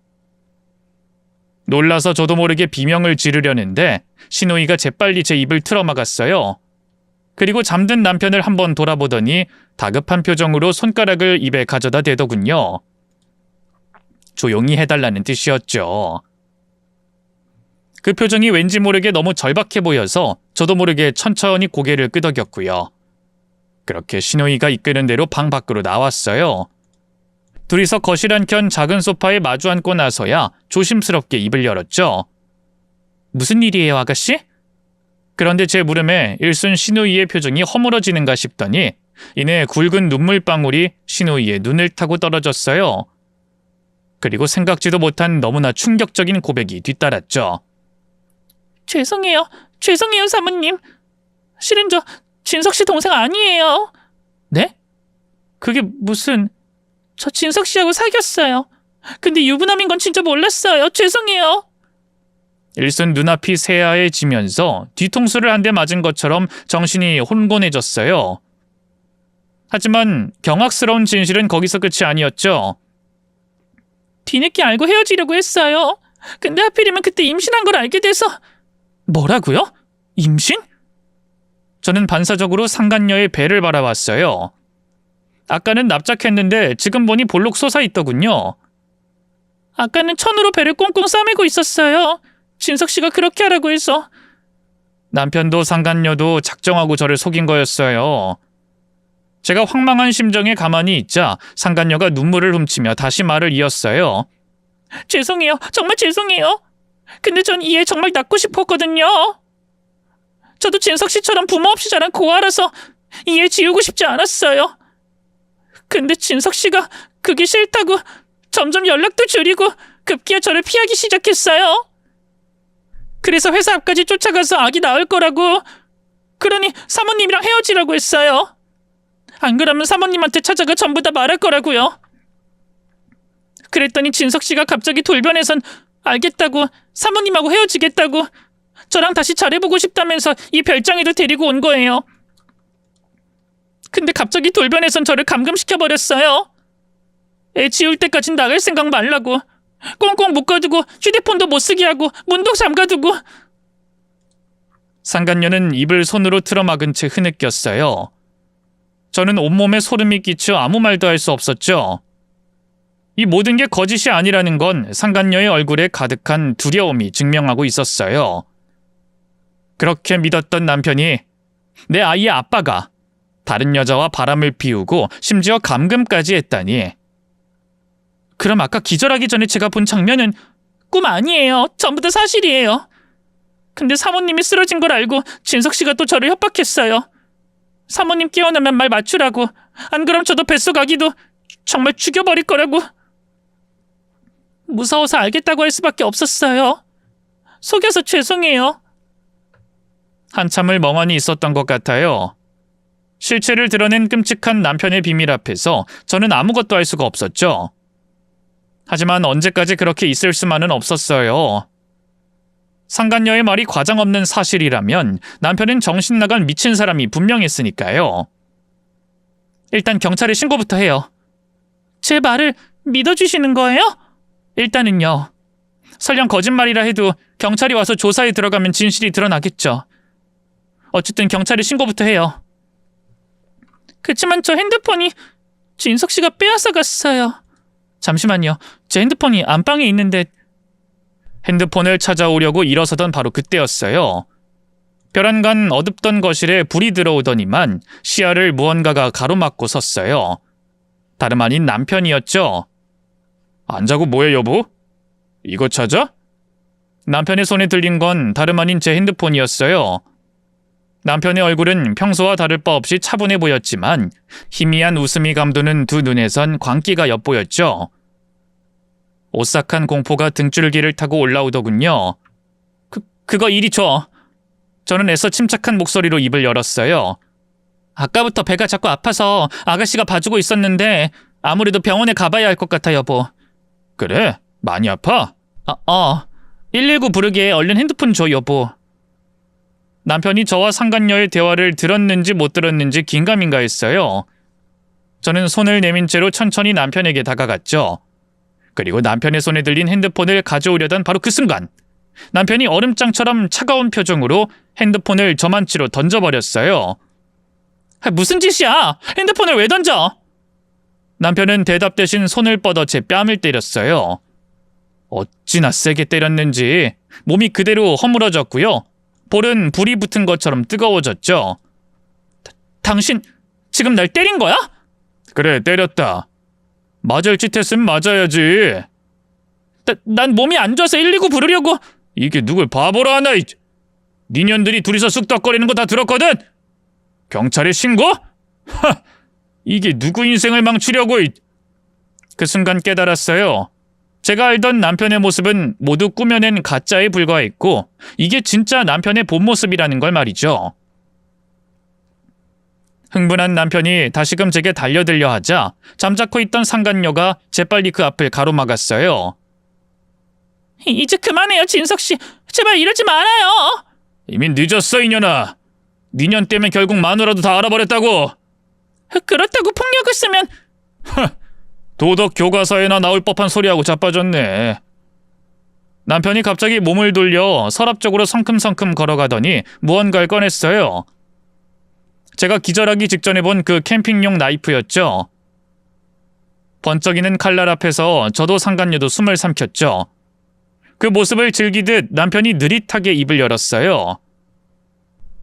놀라서 저도 모르게 비명을 지르려는데 신우이가 재빨리 제 입을 틀어막았어요. 그리고 잠든 남편을 한번 돌아보더니 다급한 표정으로 손가락을 입에 가져다 대더군요. 조용히 해달라는 뜻이었죠. 그 표정이 왠지 모르게 너무 절박해 보여서 저도 모르게 천천히 고개를 끄덕였고요. 그렇게 신우이가 이끄는 대로 방 밖으로 나왔어요. 둘이서 거실 한켠 작은 소파에 마주 앉고 나서야 조심스럽게 입을 열었죠. 무슨 일이에요, 아가씨? 그런데 제 물음에 일순 신우이의 표정이 허물어지는가 싶더니 이내 굵은 눈물방울이 신우이의 눈을 타고 떨어졌어요. 그리고 생각지도 못한 너무나 충격적인 고백이 뒤따랐죠. 죄송해요, 사모님. 실은 저 진석 씨 동생 아니에요. 네? 그게 무슨... 저 진석 씨하고 사귀었어요. 근데 유부남인 건 진짜 몰랐어요. 죄송해요. 일순 눈앞이 새하얘지면서 뒤통수를 한 대 맞은 것처럼 정신이 혼곤해졌어요. 하지만 경악스러운 진실은 거기서 끝이 아니었죠. 뒤늦게 알고 헤어지려고 했어요. 근데 하필이면 그때 임신한 걸 알게 돼서... 뭐라고요? 임신? 저는 반사적으로 상간녀의 배를 바라봤어요. 아까는 납작했는데 지금 보니 볼록 솟아있더군요. 아까는 천으로 배를 꽁꽁 싸매고 있었어요. 진석 씨가 그렇게 하라고 해서. 남편도 상간녀도 작정하고 저를 속인 거였어요. 제가 황망한 심정에 가만히 있자 상간녀가 눈물을 훔치며 다시 말을 이었어요. 죄송해요. 정말 죄송해요. 근데 전 이 애 정말 낳고 싶었거든요. 저도 진석 씨처럼 부모 없이 자란 고아라서 이 애 지우고 싶지 않았어요. 근데 진석 씨가 그게 싫다고 점점 연락도 줄이고 급기야 저를 피하기 시작했어요. 그래서 회사 앞까지 쫓아가서 아기 낳을 거라고, 그러니 사모님이랑 헤어지라고 했어요. 안 그러면 사모님한테 찾아가 전부 다 말할 거라고요. 그랬더니 진석 씨가 갑자기 돌변해선 알겠다고, 사모님하고 헤어지겠다고, 저랑 다시 잘해보고 싶다면서 이 별장이도 데리고 온 거예요. 근데 갑자기 돌변해선 저를 감금시켜버렸어요. 애 지울 때까진 나갈 생각 말라고, 꽁꽁 묶어두고 휴대폰도 못쓰게 하고 문도 잠가두고. 상간녀는 입을 손으로 틀어막은 채 흐느꼈어요. 저는 온몸에 소름이 끼쳐 아무 말도 할 수 없었죠. 이 모든 게 거짓이 아니라는 건 상간녀의 얼굴에 가득한 두려움이 증명하고 있었어요. 그렇게 믿었던 남편이, 내 아이의 아빠가 다른 여자와 바람을 피우고 심지어 감금까지 했다니. 그럼 아까 기절하기 전에 제가 본 장면은 꿈 아니에요. 전부 다 사실이에요. 근데 사모님이 쓰러진 걸 알고 진석 씨가 또 저를 협박했어요. 사모님 깨어나면 말 맞추라고, 안 그럼 저도 뱃속 아기도 정말 죽여버릴 거라고. 무서워서 알겠다고 할 수밖에 없었어요. 속여서 죄송해요. 한참을 멍하니 있었던 것 같아요. 실체를 드러낸 끔찍한 남편의 비밀 앞에서 저는 아무것도 할 수가 없었죠. 하지만 언제까지 그렇게 있을 수만은 없었어요. 상간녀의 말이 과장없는 사실이라면 남편은 정신 나간 미친 사람이 분명했으니까요. 일단 경찰에 신고부터 해요. 제 말을 믿어주시는 거예요? 일단은요. 설령 거짓말이라 해도 경찰이 와서 조사에 들어가면 진실이 드러나겠죠. 어쨌든 경찰에 신고부터 해요. 그치만 저 핸드폰이 진석 씨가 빼앗아 갔어요. 잠시만요. 제 핸드폰이 안방에 있는데. 핸드폰을 찾아오려고 일어서던 바로 그때였어요. 벼랑간 어둡던 거실에 불이 들어오더니만 시야를 무언가가 가로막고 섰어요. 다름 아닌 남편이었죠. 안 자고 뭐해 여보? 이거 찾아? 남편의 손에 들린 건 다름 아닌 제 핸드폰이었어요. 남편의 얼굴은 평소와 다를 바 없이 차분해 보였지만 희미한 웃음이 감도는 두 눈에선 광기가 엿보였죠. 오싹한 공포가 등줄기를 타고 올라오더군요. 그거 이리 줘. 저는 애써 침착한 목소리로 입을 열었어요. 아까부터 배가 자꾸 아파서 아가씨가 봐주고 있었는데 아무래도 병원에 가봐야 할 것 같아, 여보. 그래? 많이 아파? 119 부르게 얼른 핸드폰 줘, 여보. 남편이 저와 상간녀의 대화를 들었는지 못 들었는지 긴가민가 했어요. 저는 손을 내민 채로 천천히 남편에게 다가갔죠. 그리고 남편의 손에 들린 핸드폰을 가져오려던 바로 그 순간 남편이 얼음장처럼 차가운 표정으로 핸드폰을 저만치로 던져버렸어요. 무슨 짓이야? 핸드폰을 왜 던져? 남편은 대답 대신 손을 뻗어 제 뺨을 때렸어요. 어찌나 세게 때렸는지 몸이 그대로 허물어졌고요. 볼은 불이 붙은 것처럼 뜨거워졌죠. 당신 지금 날 때린 거야? 그래, 때렸다. 맞을 짓 했으면 맞아야지. 난 몸이 안 좋아서 119 부르려고. 이게 누굴 바보로 하나. 니년들이 둘이서 쑥덕거리는 거 다 들었거든. 경찰에 신고? 하! 이게 누구 인생을 망치려고. 그 순간 깨달았어요. 제가 알던 남편의 모습은 모두 꾸며낸 가짜에 불과했고 이게 진짜 남편의 본 모습이라는 걸 말이죠. 흥분한 남편이 다시금 제게 달려들려 하자 잠자코 있던 상간녀가 재빨리 그 앞을 가로막았어요. 이제 그만해요, 진석씨. 제발 이러지 말아요. 이미 늦었어, 이년아. 니년 때문에 결국 마누라도 다 알아버렸다고. 그렇다고 폭력을 쓰면... 도덕 교과서에나 나올 법한 소리하고 자빠졌네. 남편이 갑자기 몸을 돌려 서랍쪽으로 성큼성큼 걸어가더니 무언가를 꺼냈어요. 제가 기절하기 직전에 본 그 캠핑용 나이프였죠. 번쩍이는 칼날 앞에서 저도 상간녀도 숨을 삼켰죠. 그 모습을 즐기듯 남편이 느릿하게 입을 열었어요.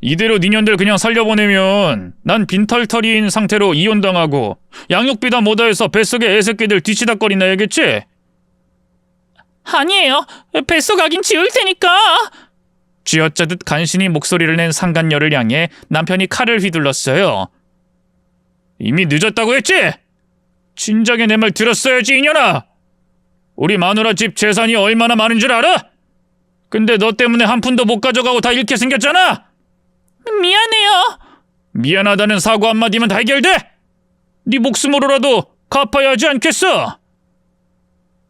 이대로 니년들 그냥 살려보내면 난 빈털터리인 상태로 이혼당하고 양육비다 뭐다 해서 뱃속에 애새끼들 뒤치다거리나 해야겠지? 아니에요. 뱃속 아긴 지울 테니까. 쥐어짜듯 간신히 목소리를 낸 상간녀를 향해 남편이 칼을 휘둘렀어요. 이미 늦었다고 했지? 진작에 내 말 들었어야지, 이년아. 우리 마누라 집 재산이 얼마나 많은 줄 알아? 근데 너 때문에 한 푼도 못 가져가고 다 잃게 생겼잖아. 미안해요. 미안하다는 사과 한마디면 다 해결돼? 네 목숨으로라도 갚아야 하지 않겠어?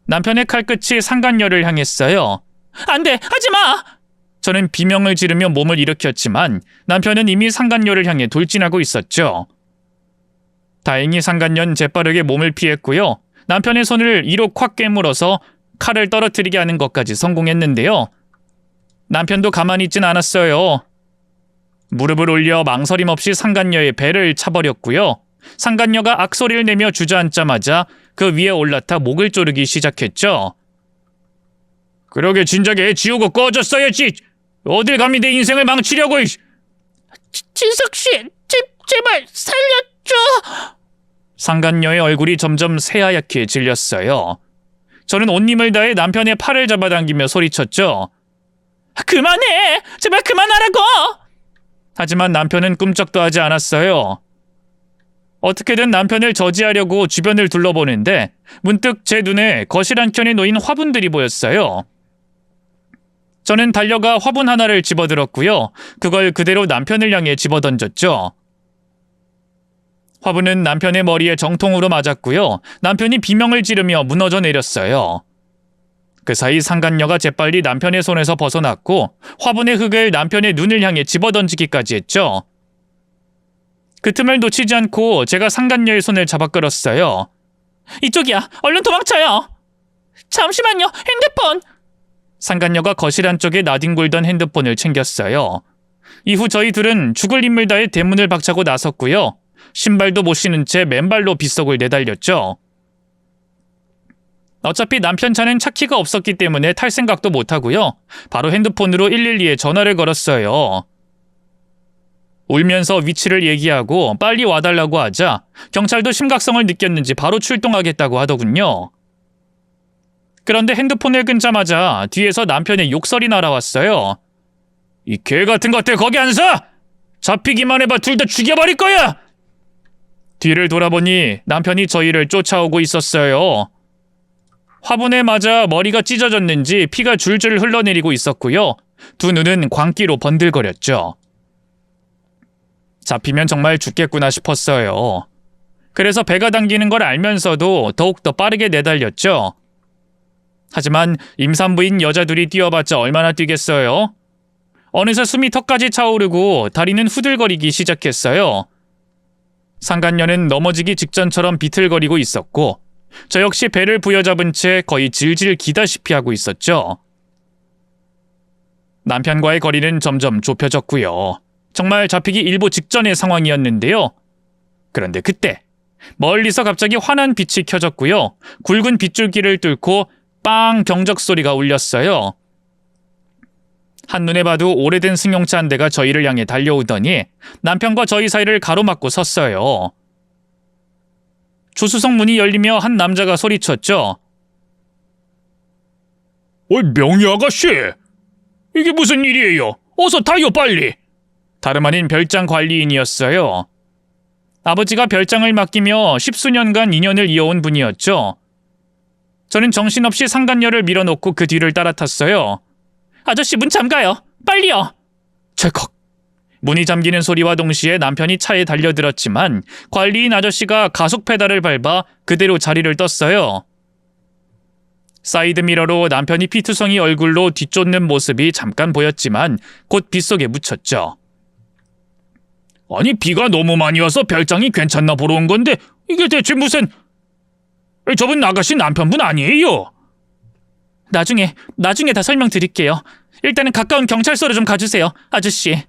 남편의 칼끝이 상간녀를 향했어요. 안 돼, 하지마! 저는 비명을 지르며 몸을 일으켰지만 남편은 이미 상간녀를 향해 돌진하고 있었죠. 다행히 상간녀는 재빠르게 몸을 피했고요. 남편의 손을 이로 콱 깨물어서 칼을 떨어뜨리게 하는 것까지 성공했는데요. 남편도 가만히 있진 않았어요. 무릎을 올려 망설임 없이 상간녀의 배를 차버렸고요. 상간녀가 악소리를 내며 주저앉자마자 그 위에 올라타 목을 조르기 시작했죠. 그러게 진작에 애 지우고 꺼졌어야지. 어딜 감히 내 인생을 망치려고. 진석씨, 제발 살려줘. 상간녀의 얼굴이 점점 새하얗게 질렸어요. 저는 온 힘을 다해 남편의 팔을 잡아당기며 소리쳤죠. 그만해! 제발 그만하라고! 하지만 남편은 꿈쩍도 하지 않았어요. 어떻게든 남편을 저지하려고 주변을 둘러보는데 문득 제 눈에 거실 한켠에 놓인 화분들이 보였어요. 저는 달려가 화분 하나를 집어들었고요. 그걸 그대로 남편을 향해 집어던졌죠. 화분은 남편의 머리에 정통으로 맞았고요. 남편이 비명을 지르며 무너져 내렸어요. 그 사이 상간녀가 재빨리 남편의 손에서 벗어났고 화분의 흙을 남편의 눈을 향해 집어던지기까지 했죠. 그 틈을 놓치지 않고 제가 상간녀의 손을 잡아 끌었어요. 이쪽이야. 얼른 도망쳐요. 잠시만요. 핸드폰. 상간녀가 거실 안쪽에 나뒹굴던 핸드폰을 챙겼어요. 이후 저희 둘은 죽을 힘을 다해 대문을 박차고 나섰고요. 신발도 못 신은 채 맨발로 빗속을 내달렸죠. 어차피 남편 차는 차 키가 없었기 때문에 탈 생각도 못하고요. 바로 핸드폰으로 112에 전화를 걸었어요. 울면서 위치를 얘기하고 빨리 와달라고 하자 경찰도 심각성을 느꼈는지 바로 출동하겠다고 하더군요. 그런데 핸드폰을 끊자마자 뒤에서 남편의 욕설이 날아왔어요. 이 개 같은 것들 거기 안 서! 잡히기만 해봐 둘 다 죽여버릴 거야! 뒤를 돌아보니 남편이 저희를 쫓아오고 있었어요. 화분에 맞아 머리가 찢어졌는지 피가 줄줄 흘러내리고 있었고요. 두 눈은 광기로 번들거렸죠. 잡히면 정말 죽겠구나 싶었어요. 그래서 배가 당기는 걸 알면서도 더욱더 빠르게 내달렸죠. 하지만 임산부인 여자들이 뛰어봤자 얼마나 뛰겠어요? 어느새 숨이 턱까지 차오르고 다리는 후들거리기 시작했어요. 상간녀는 넘어지기 직전처럼 비틀거리고 있었고 저 역시 배를 부여잡은 채 거의 질질 기다시피 하고 있었죠. 남편과의 거리는 점점 좁혀졌고요. 정말 잡히기 일보 직전의 상황이었는데요. 그런데 그때 멀리서 갑자기 환한 빛이 켜졌고요. 굵은 빗줄기를 뚫고 빵 경적 소리가 울렸어요. 한눈에 봐도 오래된 승용차 한 대가 저희를 향해 달려오더니 남편과 저희 사이를 가로막고 섰어요. 조수석 문이 열리며 한 남자가 소리쳤죠. 어이, 명희 아가씨! 이게 무슨 일이에요? 어서 타요, 빨리! 다름 아닌 별장 관리인이었어요. 아버지가 별장을 맡기며 십수년간 인연을 이어온 분이었죠. 저는 정신없이 상간녀를 밀어놓고 그 뒤를 따라탔어요. 아저씨 문 잠가요. 빨리요. 철컥. 문이 잠기는 소리와 동시에 남편이 차에 달려들었지만 관리인 아저씨가 가속 페달을 밟아 그대로 자리를 떴어요. 사이드미러로 남편이 피투성이 얼굴로 뒤쫓는 모습이 잠깐 보였지만 곧 빗속에 묻혔죠. 아니, 비가 너무 많이 와서 별장이 괜찮나 보러 온 건데 이게 대체 무슨... 저분 아가씨 남편분 아니에요? 나중에 다 설명드릴게요. 일단은 가까운 경찰서로 좀 가주세요, 아저씨.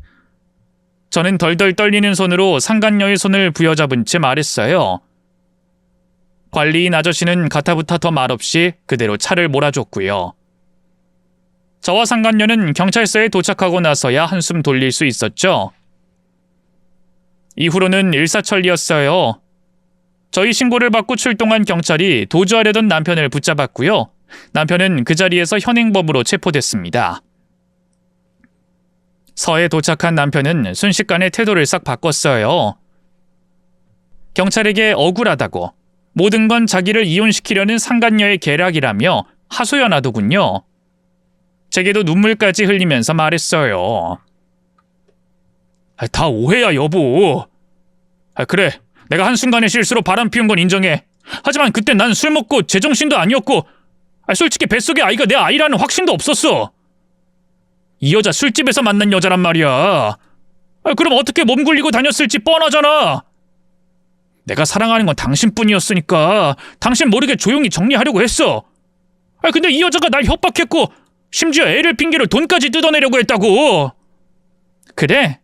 저는 덜덜 떨리는 손으로 상간녀의 손을 부여잡은 채 말했어요. 관리인 아저씨는 가타부타 더 말없이 그대로 차를 몰아줬고요. 저와 상간녀는 경찰서에 도착하고 나서야 한숨 돌릴 수 있었죠. 이후로는 일사천리였어요. 저희 신고를 받고 출동한 경찰이 도주하려던 남편을 붙잡았고요. 남편은 그 자리에서 현행범으로 체포됐습니다. 서에 도착한 남편은 순식간에 태도를 싹 바꿨어요. 경찰에게 억울하다고 모든 건 자기를 이혼시키려는 상간녀의 계략이라며 하소연하더군요. 제게도 눈물까지 흘리면서 말했어요. 다 오해야, 여보. 그래, 내가 한순간의 실수로 바람 피운 건 인정해. 하지만 그때 난 술 먹고 제정신도 아니었고 솔직히 뱃속에 아이가 내 아이라는 확신도 없었어. 이 여자 술집에서 만난 여자란 말이야. 그럼 어떻게 몸 굴리고 다녔을지 뻔하잖아. 내가 사랑하는 건 당신뿐이었으니까 당신 모르게 조용히 정리하려고 했어. 근데 이 여자가 날 협박했고 심지어 애를 핑계로 돈까지 뜯어내려고 했다고. 그래?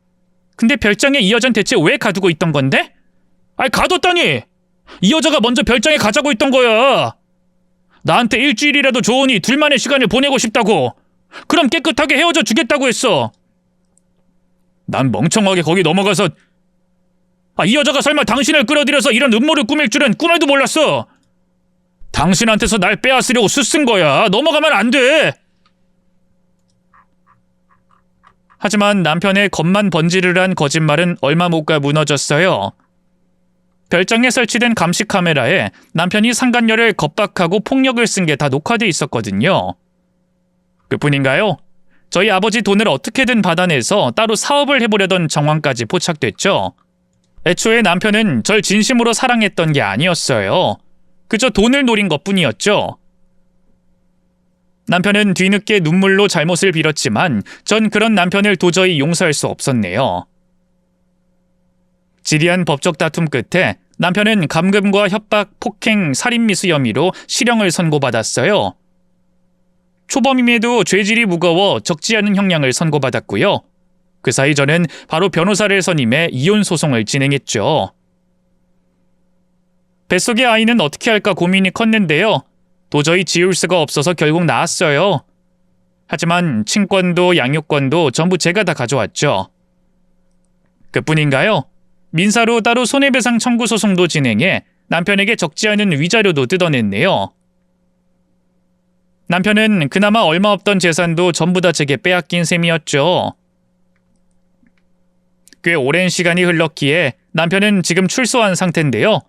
근데 별장에 이 여잔 대체 왜 가두고 있던 건데? 가뒀다니! 이 여자가 먼저 별장에 가자고 했던 거야. 나한테 일주일이라도 좋으니 둘만의 시간을 보내고 싶다고. 그럼 깨끗하게 헤어져 주겠다고 했어. 난 멍청하게 거기 넘어가서 이 여자가 설마 당신을 끌어들여서 이런 음모를 꾸밀 줄은 꿈에도 몰랐어. 당신한테서 날 빼앗으려고 수쓴 거야. 넘어가면 안 돼. 하지만 남편의 겉만 번지르르한 거짓말은 얼마 못 가 무너졌어요. 별장에 설치된 감시 카메라에 남편이 상간녀를 겁박하고 폭력을 쓴 게 다 녹화돼 있었거든요. 그뿐인가요? 저희 아버지 돈을 어떻게든 받아내서 따로 사업을 해보려던 정황까지 포착됐죠. 애초에 남편은 절 진심으로 사랑했던 게 아니었어요. 그저 돈을 노린 것뿐이었죠. 남편은 뒤늦게 눈물로 잘못을 빌었지만 전 그런 남편을 도저히 용서할 수 없었네요. 지리한 법적 다툼 끝에 남편은 감금과 협박, 폭행, 살인미수 혐의로 실형을 선고받았어요. 초범임에도 죄질이 무거워 적지 않은 형량을 선고받았고요. 그 사이 저는 바로 변호사를 선임해 이혼 소송을 진행했죠. 뱃속의 아이는 어떻게 할까 고민이 컸는데요. 도저히 지울 수가 없어서 결국 낳았어요. 하지만 친권도 양육권도 전부 제가 다 가져왔죠. 그뿐인가요? 민사로 따로 손해배상 청구 소송도 진행해 남편에게 적지 않은 위자료도 뜯어냈네요. 남편은 그나마 얼마 없던 재산도 전부 다 제게 빼앗긴 셈이었죠. 꽤 오랜 시간이 흘렀기에 남편은 지금 출소한 상태인데요.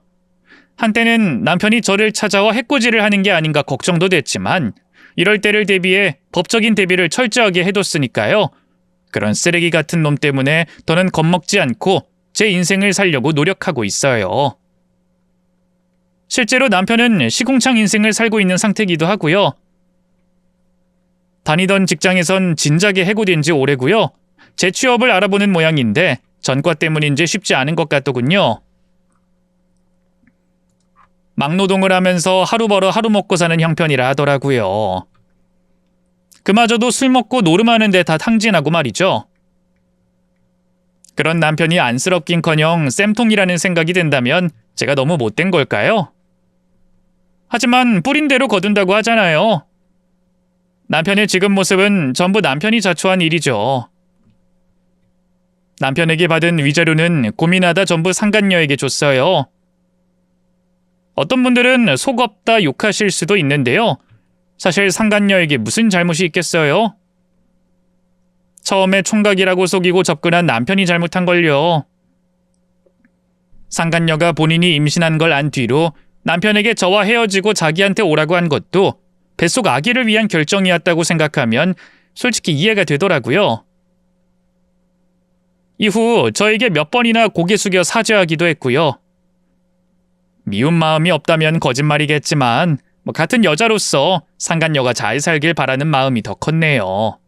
한때는 남편이 저를 찾아와 해코지를 하는 게 아닌가 걱정도 됐지만 이럴 때를 대비해 법적인 대비를 철저하게 해뒀으니까요. 그런 쓰레기 같은 놈 때문에 더는 겁먹지 않고 제 인생을 살려고 노력하고 있어요. 실제로 남편은 시궁창 인생을 살고 있는 상태이기도 하고요. 다니던 직장에선 진작에 해고된 지 오래고요. 재취업을 알아보는 모양인데 전과 때문인지 쉽지 않은 것 같더군요. 막노동을 하면서 하루 벌어 하루 먹고 사는 형편이라 하더라고요. 그마저도 술 먹고 노름하는데 다 탕진하고 말이죠. 그런 남편이 안쓰럽긴커녕 쌤통이라는 생각이 든다면 제가 너무 못된 걸까요? 하지만 뿌린 대로 거둔다고 하잖아요. 남편의 지금 모습은 전부 남편이 자초한 일이죠. 남편에게 받은 위자료는 고민하다 전부 상간녀에게 줬어요. 어떤 분들은 속 없다 욕하실 수도 있는데요. 사실 상간녀에게 무슨 잘못이 있겠어요? 처음에 총각이라고 속이고 접근한 남편이 잘못한 걸요. 상간녀가 본인이 임신한 걸 안 뒤로 남편에게 저와 헤어지고 자기한테 오라고 한 것도 뱃속 아기를 위한 결정이었다고 생각하면 솔직히 이해가 되더라고요. 이후 저에게 몇 번이나 고개 숙여 사죄하기도 했고요. 미운 마음이 없다면 거짓말이겠지만 같은 여자로서 상간녀가 잘 살길 바라는 마음이 더 컸네요.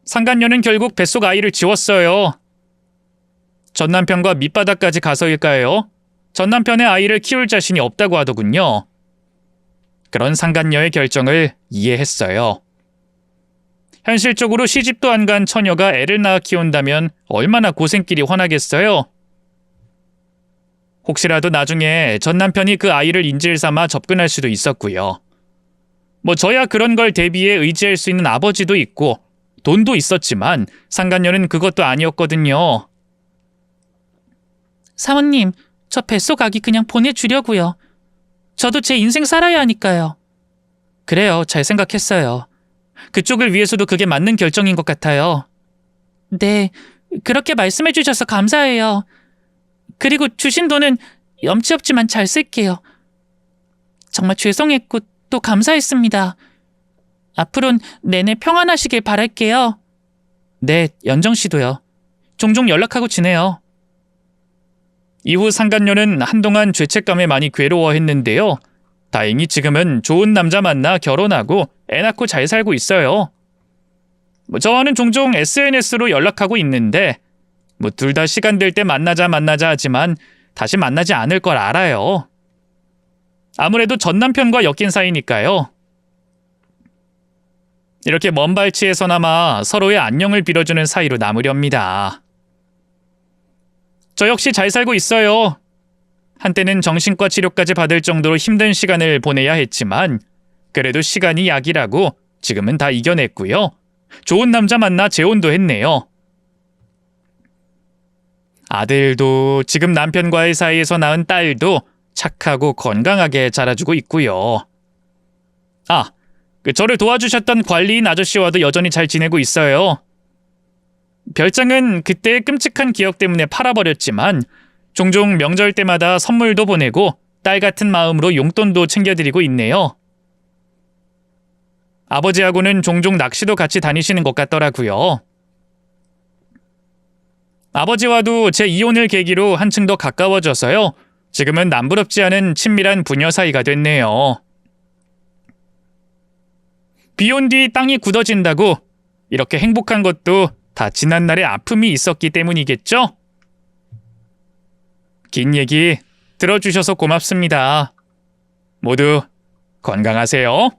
상간녀는 결국 뱃속 아이를 지웠어요. 전 남편과 밑바닥까지 가서일까요? 전 남편의 아이를 키울 자신이 없다고 하더군요. 그런 상간녀의 결정을 이해했어요. 현실적으로 시집도 안 간 처녀가 애를 낳아 키운다면 얼마나 고생길이 훤하겠어요? 혹시라도 나중에 전 남편이 그 아이를 인질 삼아 접근할 수도 있었고요. 저야 그런 걸 대비해 의지할 수 있는 아버지도 있고 돈도 있었지만 상간녀는 그것도 아니었거든요. 사모님, 저 뱃속 아기 그냥 보내주려고요. 저도 제 인생 살아야 하니까요. 그래요, 잘 생각했어요. 그쪽을 위해서도 그게 맞는 결정인 것 같아요. 네, 그렇게 말씀해 주셔서 감사해요. 그리고 주신 돈은 염치 없지만 잘 쓸게요. 정말 죄송했고 또 감사했습니다. 앞으로는 내내 평안하시길 바랄게요. 네, 연정씨도요. 종종 연락하고 지내요. 이후 상간녀는 한동안 죄책감에 많이 괴로워했는데요. 다행히 지금은 좋은 남자 만나 결혼하고 애 낳고 잘 살고 있어요. 저와는 종종 SNS로 연락하고 있는데 둘 다 시간 될 때 만나자 하지만 다시 만나지 않을 걸 알아요. 아무래도 전 남편과 엮인 사이니까요. 이렇게 먼 발치에서나마 서로의 안녕을 빌어주는 사이로 남으렵니다. 저 역시 잘 살고 있어요. 한때는 정신과 치료까지 받을 정도로 힘든 시간을 보내야 했지만 그래도 시간이 약이라고 지금은 다 이겨냈고요. 좋은 남자 만나 재혼도 했네요. 아들도 지금 남편과의 사이에서 낳은 딸도 착하고 건강하게 자라주고 있고요. 저를 도와주셨던 관리인 아저씨와도 여전히 잘 지내고 있어요. 별장은 그때의 끔찍한 기억 때문에 팔아버렸지만 종종 명절 때마다 선물도 보내고 딸 같은 마음으로 용돈도 챙겨드리고 있네요. 아버지하고는 종종 낚시도 같이 다니시는 것 같더라고요. 아버지와도 제 이혼을 계기로 한층 더 가까워져서요. 지금은 남부럽지 않은 친밀한 부녀 사이가 됐네요. 비온 뒤 땅이 굳어진다고 이렇게 행복한 것도 다 지난날의 아픔이 있었기 때문이겠죠? 긴 얘기 들어주셔서 고맙습니다. 모두 건강하세요.